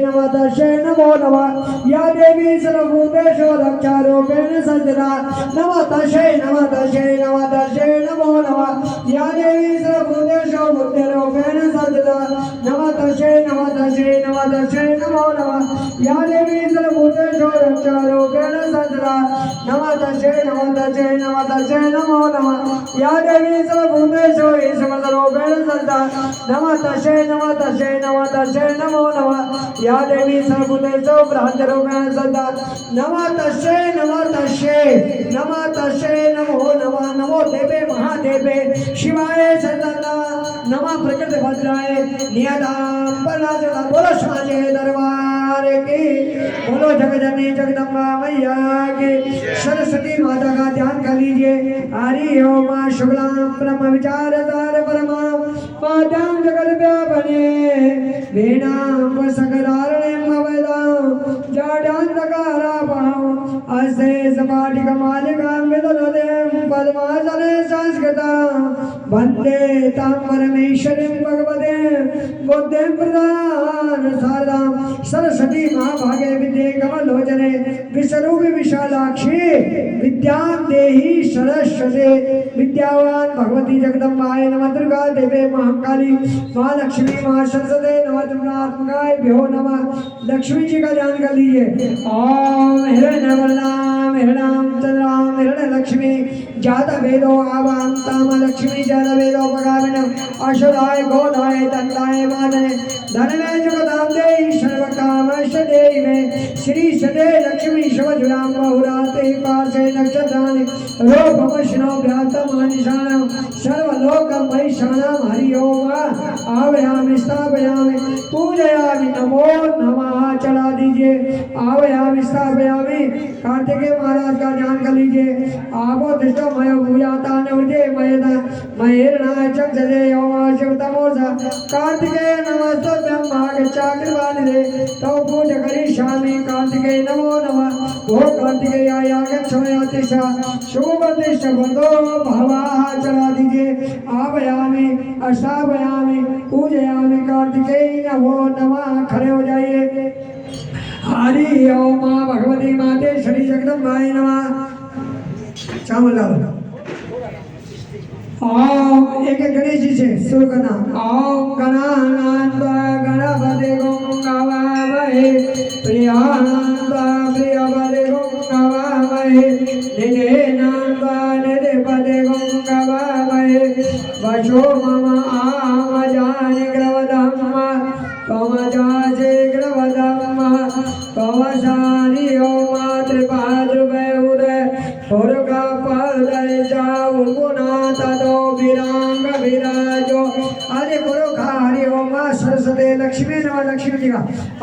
नमतशे नमो नमः या देवी सर्वभूतेषु रक्षारूपेण संस्थिता नमतशे नमतशे नमतशे नमो नमः या देवी सर्वभूतेषु बुद्धिरूपेण संस्थिता नमतशे नमतशे नमतशे नमो नमः या देवी सर्वभूतेषु रक्षारूपेण संस्थिता नमतशे नमतशे नमतशे नमो नमः या देवी सर्वभूतेषु ईश्वररूपेण संस्थिता नमतशे नमतशे नमतशे नमो नमः या देवी सर्वभूतेषु ब्रह्मरूपेण संस्थिता नमतशे नमतशे नमतशे नमो नमः नमो देवे महादेवे शिवाय सदा नमः प्रकृति भद्राय नियतां परनाचला बोलो समाजे दरबार की बोलो जगजननी जगदम्बा मैया की सरस्वती माता का ध्यान कर लीजिए। हरि ओम शुक्लां ब्रह्म विचारधार परमा पाद्यां जगद व्यापने वीणां सकरारणीं अवैदां जाड्यान्तकारापहं अस्ते सपाटिकमालिकां विदधतीं पद्मासने संस्कृतां वन्दे तां परमेश्वरीं भगवते बुद्धिं प्रदान शारदां सरस्वती महाभागे विद्ये कमलोचने विश्वरूपी विशालाक्षी विद्यां देहि सरस्वते विद्यावान भगवती जगदम्बाय नमः दुर्गा देवे महाकाली महालक्ष्मी महासरस्वती नमः दुर्गात्मकाय भ्यो नमः। लक्ष्मी जी का ध्यान कर लीजिए। ओम हिरण्यवर्णां हिरणां चंद्रां हिरण्यलक्ष्मी जाता वेदो आवां ताम लक्ष्मी जाता वेदो पगामिनं अशुराय गोदाय दंताय मादने धनमे जगदां देहि सर्वकामश्च देहि मे श्री सदे लक्ष्मी शिवजुरां बहुराते पार्श्वे नक्षत्राणि रूपमश्नो व्यातमानिशानां सर्वलोकमहिषाणां हरि ओम आवायामि स्थापयामि पूजयामि नमो नमः चढ़ा दीजिए। आवायामि स्थापयामि कार्तिकेय महाराज का ध्यान कर लीजिए। आपो दृष्टो मय भूयाता नवृते मयदा महेरणाय चक्षसे योमा शिवतमोसा कार्तिकेय नमस्तुभ्यं भागचाकृवानिदे तव पूज करिष्यामि कार्तिकेय नमो नमः। वो कार्तिकेयाय गच्छोयातिशा शुभप्रतिष्ठ बंधो भवाः चढ़ा दीजिए। आवायामि अष्टावयामि पूजयामि कार्तिकेय नमो नमः। खड़े हो जाइए। हरि ओम भगवती माते श्री जगदम्बाय नमः। चावल डालो। ओम एक गणेश जी से शुरू करना। ओम गणानान्त्वा गणपते गं गवामहे प्रियानान्त्वा प्रियपते गं गवामहे निधेनान्त्वा निधिपते गं गवामहे वशो मम आमजानि ग्रवदम्म त्वमजासि ग्रवदम्म त्वमसानि ओम त्रिपादृवे उदय पुरुषपदय उर्गुनाथो विरांग विराजो। हरि हरि ओम सरस्वती लक्ष्मी नमः। लक्ष्मी जी का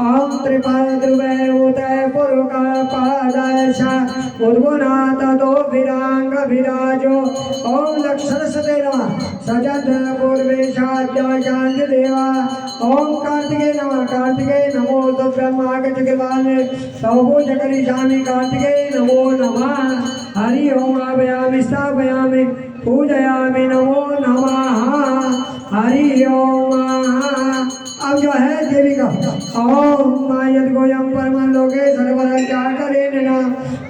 ओम त्रिपाद्रुवे उदय पुरुषपदय उर्गुनाथो विरांग विराजो। ओम सरस्वती नमः। सजत पूर्वेशाद्य शांति देवा। ओम कार्तिकेय नमः। कार्तिकेय नमो तुभ्यं आगच्छ कृपाणे तव पूज करिष्यामि कार्तिकेय नमो नमः। हरि ओम आवायामि स्थापयामि पूजयामि नमो नमः। हरि ओम। अब जो है देवी का ओम मायद गोयम परमं लोके सर्वदा जाकरे नना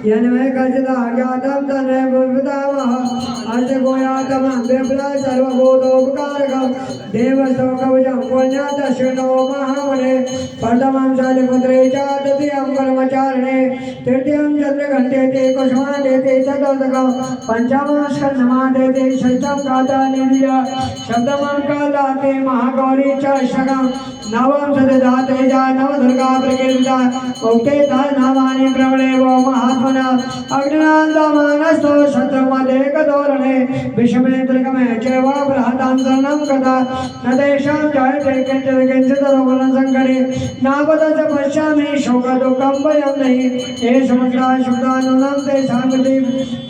यन्मय गजदा ज्ञातम तने बुद्धामः अर्थ गोयातम बेबला सर्वभूतोपकारकं देवस्तोकवजं पुण्यादशनो महामने प्रथमं शालिपुत्रे च तृतीयं परमचारिणे तृतीयं चन्द्रघण्टे ते कुसुमाण्डे ते चतुर्थकं पंचमं स्कन्धमाण्डे ते षष्ठं कातानिधिया सप्तमं कालाते महागौरी च षष्ठकं नवम सददा तेजा नव दुर्गा प्रकीर्तिता उक्ते नामानि प्रवणे वो महात्मना अग्निनान्दमानस्तो शत्रुमदे कदोरणे विषमे त्रिकमे चैव बृहतां शरणं कदा न तेषां जायते किञ्चित् रोगनसङ्कटे नापदच पश्यामि शोकदुःखं भयं नहि हे समग्रा शुद्धानुनं तेषां गतिं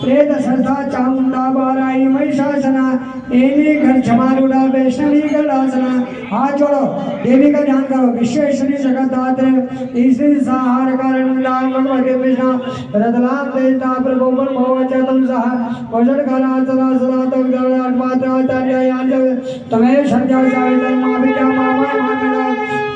प्रेतसंस्था चामुण्डा बाराई महिषासना एनी घर क्षमारूढ़ा वैष्णवी गलासना हाथ जोड़ो देवी का ध्यान करो विश्वेश्वरी जगद्धात्री ईश्वरी सहार कारण लाल भगवती विष्णु रतलाम तेजता प्रभुवन भवचतम सह वजन काला सदा सदा तक दर्शन मात्र आचार्य यान तमें संध्या सावित्र माँ विद्या मामा मानना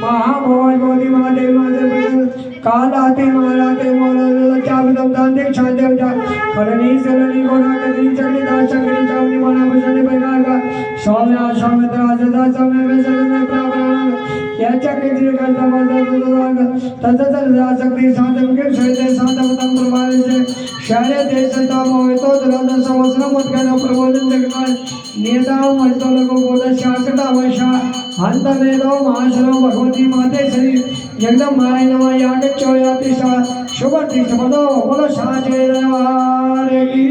महाभोज बोधि महादेव महादेव कालाते महाराते मोरा चाविदम दांतिक शांति जा करणी सलनी गोरा कदी चक्री दाशकरी चावनी मना भजने बगागा सौम्या सौमित्रा सदा सौम्य वैसले प्रावरण या चक्री जी करता मजा तत्तल दाशकरी साधम के सहित साधम तम प्रभाव से शहर देश ता मोहितो दरद समस्न मुद्गन प्रबोधन जगमान नेताओं मजदूरों को बोध शासकता वर्षा अंत वेदो महाशरो भगवती माते श्री जगदम माय नमः याग चोयाति सा शुभ तीर्थ पदो बोलो साचे दरबार की